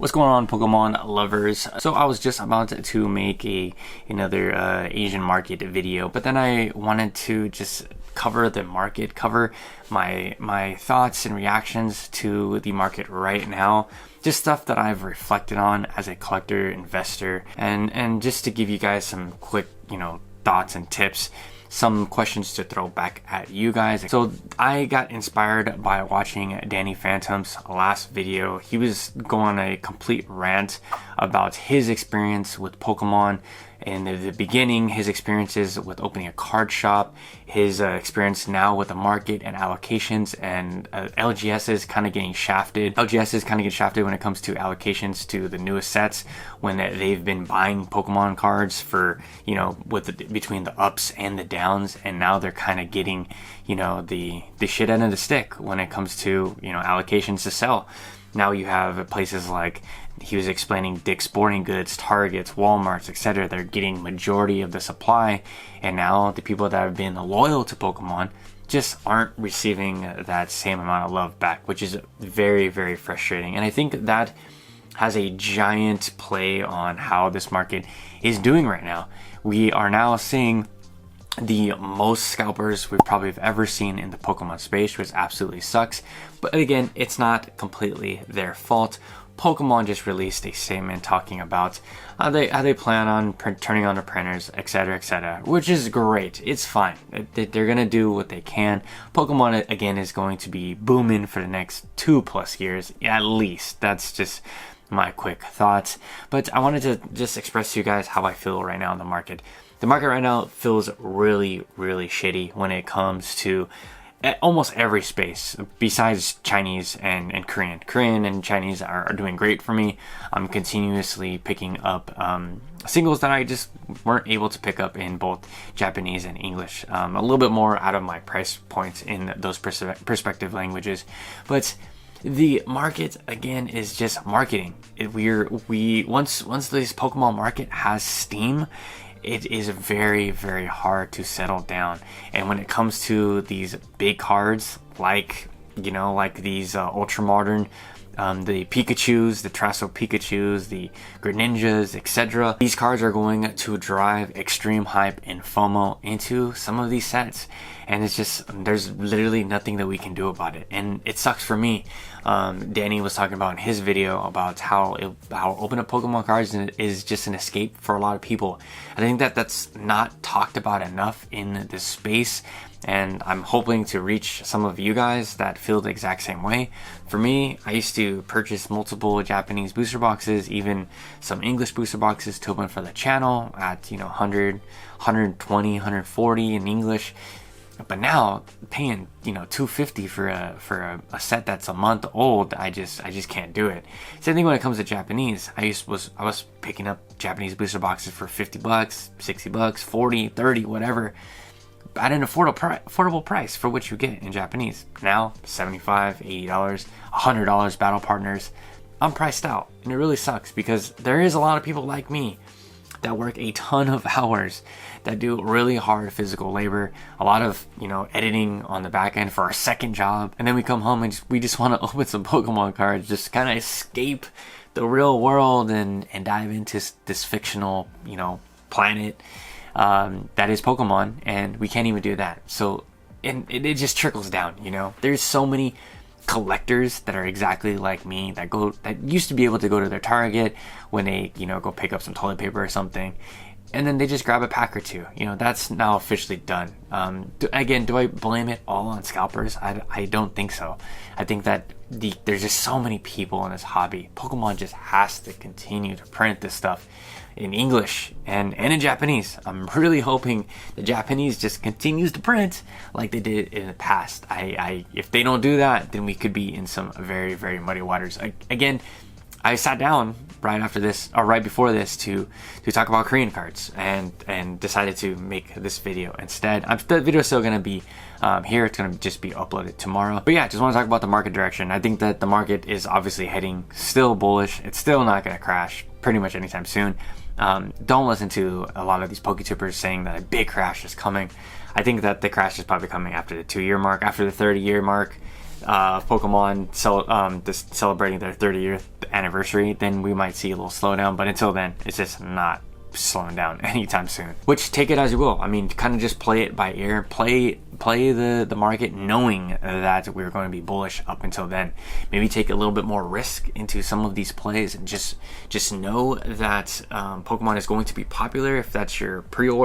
What's going on, Pokemon lovers? So I was just about to make another Asian market video, but then I wanted to just cover the market, cover my thoughts and reactions to the market right now, just stuff that I've reflected on as a collector, investor, and just to give you guys some quick, thoughts and tips. Some questions to throw back at you guys. So I got inspired by watching Danny Phantom's last video. He was going on a complete rant about his experience with Pokemon in the beginning, his experiences with opening a card shop, his experience now with the market and allocations, and LGS is kind of getting shafted. LGS is kind of getting shafted when it comes to allocations to the newest sets, when they've been buying Pokemon cards for, between the ups and the downs, and now they're kind of getting, the shit end of the stick when it comes to, allocations to sell. Now you have places like, he was explaining Dick's Sporting Goods, Targets, Walmarts, etc. They're getting majority of the supply, and now the people that have been loyal to Pokemon just aren't receiving that same amount of love back, which is very, very frustrating. And I think that has a giant play on how this market is doing right now. We are now seeing the most scalpers we probably have ever seen in the Pokemon space, which absolutely sucks. But again, it's not completely their fault. Pokemon just released a statement talking about how they plan on turning on the printers, etc., which is great. It's fine. They're gonna do what they can. Pokemon again is going to be booming for the next 2+ years at least. That's just my quick thoughts. But I wanted to just express to you guys how I feel right now in the market. The market right now feels really, really shitty when it comes to almost every space besides Chinese and Korean. Korean and Chinese are doing great for me. I'm continuously picking up singles that I just weren't able to pick up in both Japanese and English. A little bit more out of my price points in those perspective languages. But the market again is just marketing. Once this Pokemon market has steam, it is very, very hard to settle down. And when it comes to these big cards, like these ultra modern, the Pikachus, the Terrestrial Pikachus, the Greninjas, etc. These cards are going to drive extreme hype and FOMO into some of these sets. And it's just, there's literally nothing that we can do about it. And it sucks for me. Danny was talking about in his video about how open up Pokemon cards is just an escape for a lot of people. I think that's not talked about enough in this space. And I'm hoping to reach some of you guys that feel the exact same way. For me, I used to purchase multiple Japanese booster boxes, even some English booster boxes to open for the channel at 100, 120, 140 in English. But now paying $250 for a set that's a month old, I just can't do it. Same thing when it comes to Japanese. I was picking up Japanese booster boxes for $50, $60, 40, 30, whatever, at an affordable price for what you get in Japanese. Now $75, $80, $100 battle partners. I'm priced out, and it really sucks because there is a lot of people like me that work a ton of hours, that do really hard physical labor, a lot of editing on the back end for our second job, and then we come home and we just want to open some Pokemon cards, just kind of escape the real world and dive into this fictional planet that is Pokemon, and we can't even do that. So and it just trickles down. There's so many collectors that are exactly like me that used to be able to go to their Target when they go pick up some toilet paper or something, and then they just grab a pack or two. That's now officially done. Do I blame it all on scalpers? I don't think so. I think that there's just so many people in this hobby. Pokemon just has to continue to print this stuff in English and in Japanese. I'm really hoping the Japanese just continues to print like they did in the past. If they don't do that, then we could be in some very, very muddy waters. Again, I sat down right before this to talk about Korean cards and decided to make this video instead. The video is still going to be here. It's going to just be uploaded tomorrow. But yeah, just want to talk about the market direction. I think that the market is obviously heading still bullish. It's still not going to crash pretty much anytime soon. Don't listen to a lot of these PokeTubers saying that a big crash is coming. I think that the crash is probably coming after the 2-year mark, after the 30-year mark. Pokemon just celebrating their 30th anniversary, then we might see a little slowdown. But until then, it's just not slowing down anytime soon. Which, take it as you will. I mean, kind of just play it by ear, play the market, knowing that we're going to be bullish up until then. Maybe take a little bit more risk into some of these plays, and just know that Pokemon is going to be popular. If that's your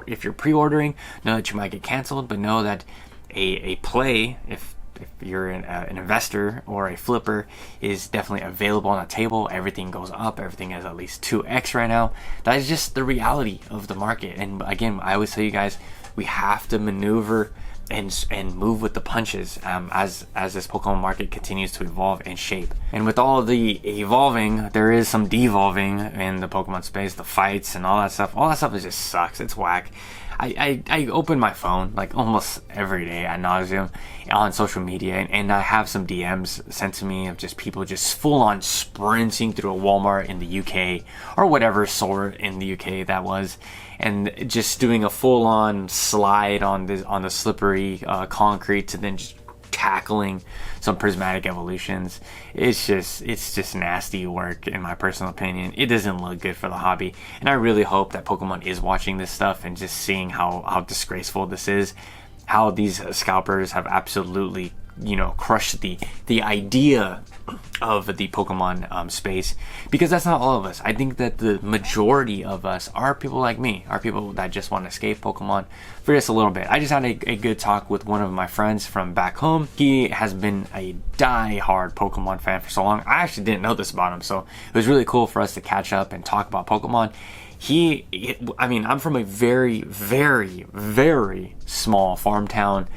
if you're pre-ordering, know that you might get canceled, but know that a play, if you're an investor or a flipper, is definitely available on the table. Everything goes up. Everything is at least 2x right now. That is just the reality of the market. And again, I always tell you guys, we have to maneuver and move with the punches as this Pokemon market continues to evolve and shape. And with all the evolving, there is some devolving in the Pokemon space. The fights and all that stuff is just sucks. It's whack. I open my phone like almost every day ad nauseum on social media, and I have some DMs sent to me of just people just full on sprinting through a Walmart in the UK or whatever store in the UK that was, and just doing a full on slide on the slippery concrete to then just tackling some prismatic evolutions. It's just nasty work, in my personal opinion. It doesn't look good for the hobby, and I really hope that Pokemon is watching this stuff and just seeing how disgraceful this is, how these scalpers have absolutely, you know, crushed the idea of the Pokemon space, because that's not all of us. I think that the majority of us are people like me, are people that just want to escape Pokemon for just a little bit. I just had a good talk with one of my friends from back home. He has been a die-hard Pokemon fan for so long. I actually didn't know this about him, so it was really cool for us to catch up and talk about Pokemon. I mean, I'm from a very, very, very small farm town,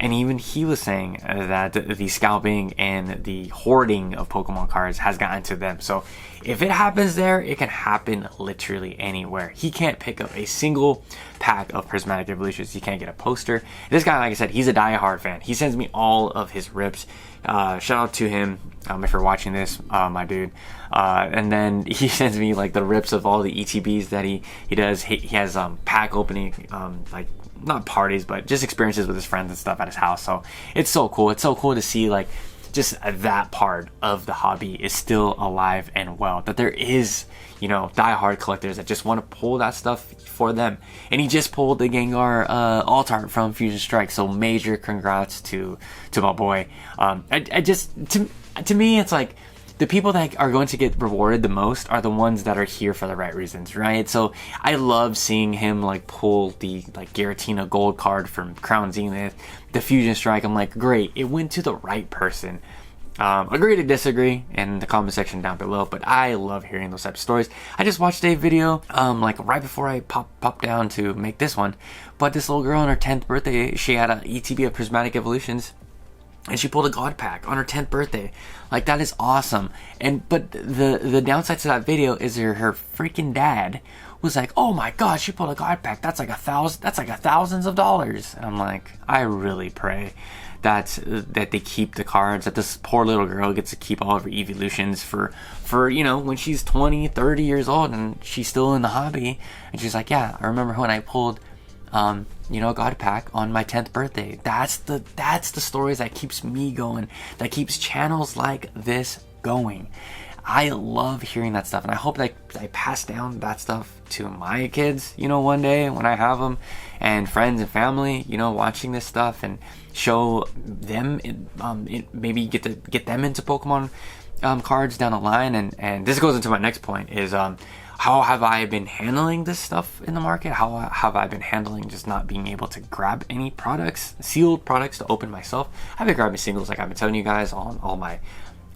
and even he was saying that the scalping and the hoarding of Pokemon cards has gotten to them. So if it happens there, it can happen literally anywhere. He can't pick up a single pack of Prismatic Evolutions. He can't get a poster. This guy, like I said, he's a die-hard fan. He sends me all of his rips. Shout out to him if you're watching this, my dude. And then he sends me like the rips of all the ETBs that he does. He has pack opening, like, not parties, but just experiences with his friends and stuff at his house. So it's so cool. It's so cool to see, like, just that part of the hobby is still alive and well, that there is, you know, die-hard collectors that just want to pull that stuff for them. And he just pulled the Gengar alt-art from Fusion Strike, so major congrats to my boy. To me, it's like, the people that are going to get rewarded the most are the ones that are here for the right reasons, right? So I love seeing him like pull the like Giratina gold card from Crown Zenith, the Fusion Strike. I'm like, great, it went to the right person. Agree to disagree in the comment section down below, but I love hearing those types of stories. I just watched a video like right before I popped down to make this one, but this little girl on her 10th birthday, she had an ETB of Prismatic Evolutions, and she pulled a God pack on her 10th birthday. Like, that is awesome. But the downside to that video is her freaking dad was like, oh my god, she pulled a God pack. That's like thousands of dollars. And I'm like, I really pray that they keep the cards, that this poor little girl gets to keep all of her evolutions for you know, when she's 20, 30 years old and she's still in the hobby. And she's like, yeah, I remember when I pulled you know, God pack on my 10th birthday. That's the stories that keeps me going, that keeps channels like this going. I love hearing that stuff, and I hope that I pass down that stuff to my kids, you know, one day when I have them, and friends and family, you know, watching this stuff, and show them maybe get them into Pokemon cards down the line. And this goes into my next point is how have I been handling this stuff in the market? How have I been handling just not being able to grab any products, sealed products, to open myself? I've been grabbing singles like I've been telling you guys on all my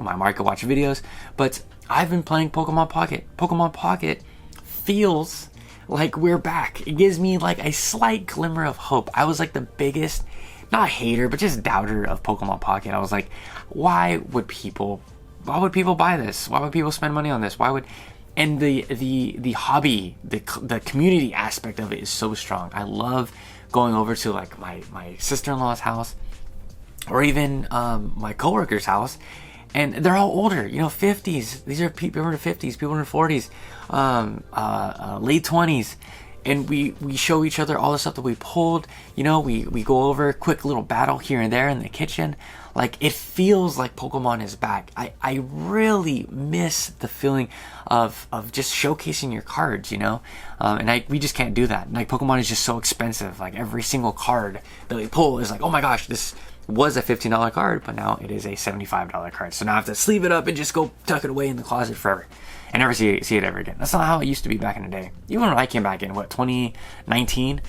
Market Watch videos, but I've been playing Pokemon Pocket. Pokemon Pocket feels like we're back. It gives me like a slight glimmer of hope. I was like the biggest, not hater, but just doubter of Pokemon Pocket. I was like, why would people buy this? Why would people spend money on this? And the hobby, the community aspect of it is so strong. I love going over to like my sister-in-law's house, or even my coworker's house, and they're all older, you know, 50s. These are people in their 50s, people in their 40s, late 20s, and we show each other all the stuff that we pulled. You know, we go over a quick little battle here and there in the kitchen. Like, it feels like Pokemon is back. I really miss the feeling of just showcasing your cards, you know? And we just can't do that. Like, Pokemon is just so expensive. Like, every single card that we pull is like, oh my gosh, this was a $15 card, but now it is a $75 card. So now I have to sleeve it up and just go tuck it away in the closet forever and never see it ever again. That's not how it used to be back in the day. Even when I came back in, 2019,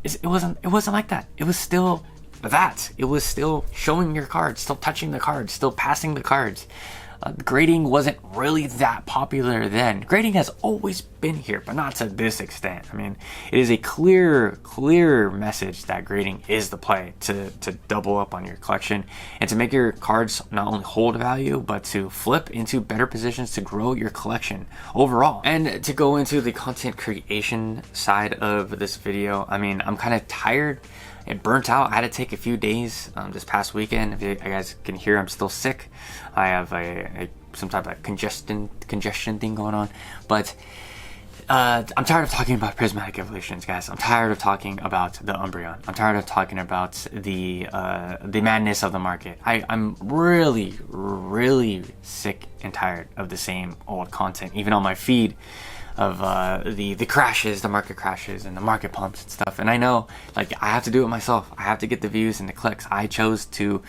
it wasn't like that. It was still that. It was still showing your cards, still touching the cards, still passing the cards. Grading wasn't really that popular then. Grading has always been here, but not to this extent. I mean, it is a clear message that grading is the play to double up on your collection and to make your cards not only hold value, but to flip into better positions to grow your collection overall. And to go into the content creation side of this video, I mean, I'm kind of tired and burnt out. I had to take a few days this past weekend. If you guys can hear, I'm still sick. I have some type of congestion thing going on. But I'm tired of talking about prismatic evolutions, guys. I'm tired of talking about the Umbreon. I'm tired of talking about the madness of the market. I'm really sick and tired of the same old content, even on my feed, of the crashes, the market crashes, and the market pumps and stuff. And I know, like, I have to do it myself. I have to get the views and the clicks. I chose to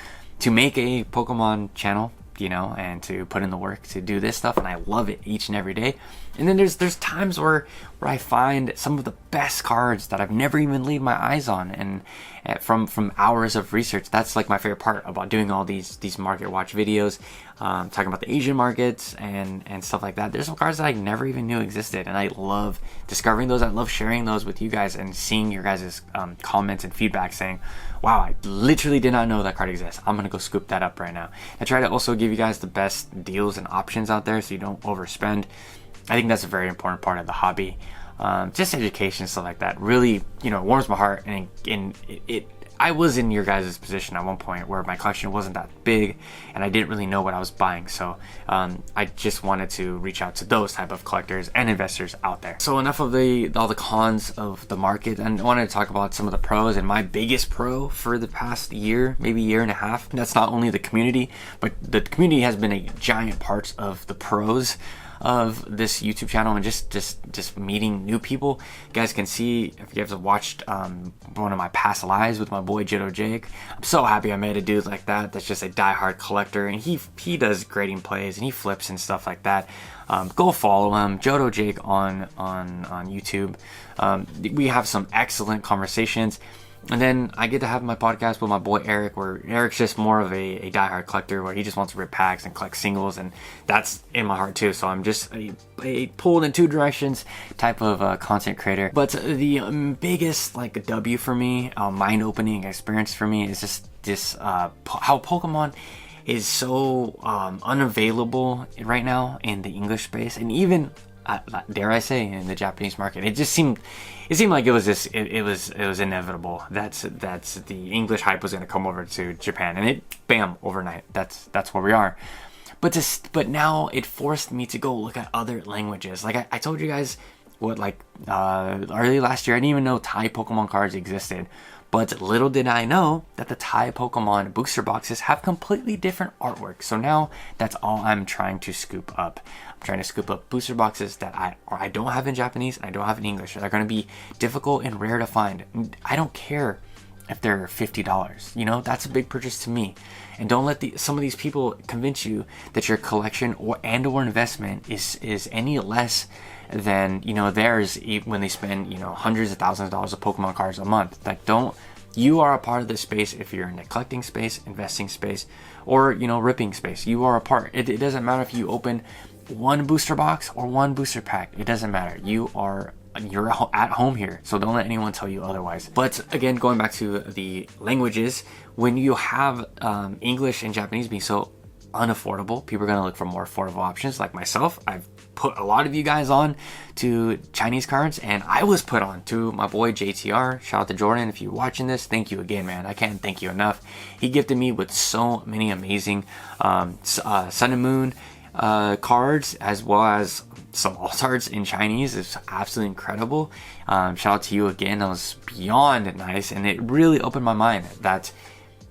make a Pokemon channel, you know, and to put in the work to do this stuff, and I love it each and every day. And then there's times where I find some of the best cards that I've never even laid my eyes on, and from hours of research. That's like my favorite part about doing all these market watch videos, talking about the Asian markets and stuff like that. There's some cards that I never even knew existed, and I love discovering those. I love sharing those with you guys and seeing your guys' comments and feedback saying, wow, I literally did not know that card exists. I'm gonna go scoop that up right now. I try to also give you guys the best deals and options out there so you don't overspend. I think that's a very important part of the hobby. Just education, stuff like that, really, you know, warms my heart. And I was in your guys' position at one point where my collection wasn't that big and I didn't really know what I was buying. So I just wanted to reach out to those type of collectors and investors out there. So enough of all the cons of the market, and I wanted to talk about some of the pros. And my biggest pro for the past year, maybe year and a half, that's not only the community, but the community has been a giant part of the pros of this YouTube channel, and just meeting new people. You guys can see, if you guys have watched one of my past lives with my boy Jodo Jake, I'm so happy I met a dude like that that's just a diehard collector, and he does grading plays and he flips and stuff like that. Go follow him, Jodo Jake, on YouTube. We have some excellent conversations. And then I get to have my podcast with my boy Eric, where Eric's just more of a diehard collector, where he just wants to rip packs and collect singles, and that's in my heart too. So I'm just a pulled in two directions type of content creator. But the biggest like W for me, mind-opening experience for me, is just how Pokemon is so unavailable right now in the English space, and even dare I say in the Japanese market. It seemed like it was inevitable. That's the English hype was going to come over to Japan, and it bam, overnight. That's where we are. But now it forced me to go look at other languages. Like I told you guys, early last year, I didn't even know Thai Pokemon cards existed. But little did I know that the Thai Pokemon booster boxes have completely different artwork. So now that's all I'm trying to scoop up. I'm trying to scoop up booster boxes that I don't have in Japanese and I don't have in English. They're going to be difficult and rare to find. I don't care if they're $50. You know, that's a big purchase to me. And don't let some of these people convince you that your collection or investment is any less than, you know, theirs when they spend, you know, hundreds of thousands of dollars of Pokemon cards a month. Like, you are a part of this space. If you're in the collecting space, investing space, or, you know, ripping space, you are a part. It doesn't matter if you open one booster box or one booster pack. It doesn't matter. You're at home here, so don't let anyone tell you otherwise. But again, going back to the languages, when you have English and Japanese being so unaffordable, people are going to look for more affordable options. Like myself, I've put a lot of you guys on to Chinese cards, and I was put on to my boy JTR. Shout out to Jordan. If you're watching this, thank you again, man. I can't thank you enough. He gifted me with so many amazing Sun and Moon, cards as well as some all-stars in Chinese is absolutely incredible. Shout out to you again. That was beyond nice, and it really opened my mind that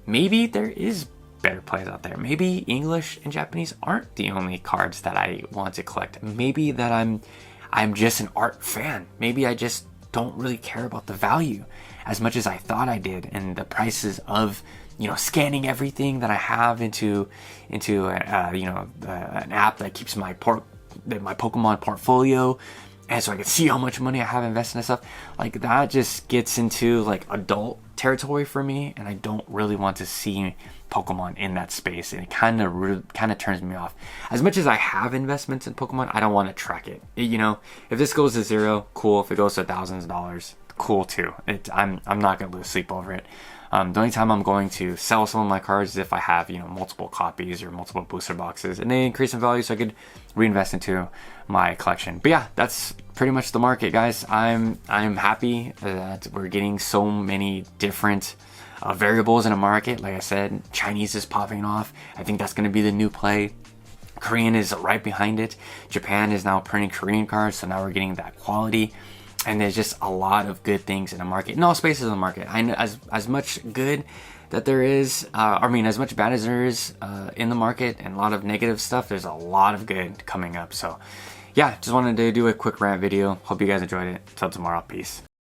maybe there is better plays out there. Maybe English and Japanese aren't the only cards that I want to collect. Maybe that I'm just an art fan. Maybe I just don't really care about the value as much as I thought I did, and the prices of, you know, scanning everything that I have into an app that keeps my Pokemon portfolio, and so I can see how much money I have invested in stuff. Like, that just gets into like adult territory for me, and I don't really want to see Pokemon in that space, and it kind of turns me off. As much as I have investments in Pokemon, I don't want to track it. You know, if this goes to zero, cool. If it goes to thousands of dollars, cool too. I'm not gonna lose sleep over it. The only time I'm going to sell some of my cards is if I have, you know, multiple copies or multiple booster boxes, and they increase in value, so I could reinvest into my collection. But yeah, that's pretty much the market, guys. I'm happy that we're getting so many different variables in a market. Like I said, Chinese is popping off. I think that's going to be the new play. Korean is right behind it. Japan is now printing Korean cards, so now we're getting that quality. And there's just a lot of good things in the market, in all spaces of the market. I know as much good that there is, as much bad as there is in the market, and a lot of negative stuff, there's a lot of good coming up. So yeah, just wanted to do a quick rant video. Hope you guys enjoyed it. Till tomorrow, peace.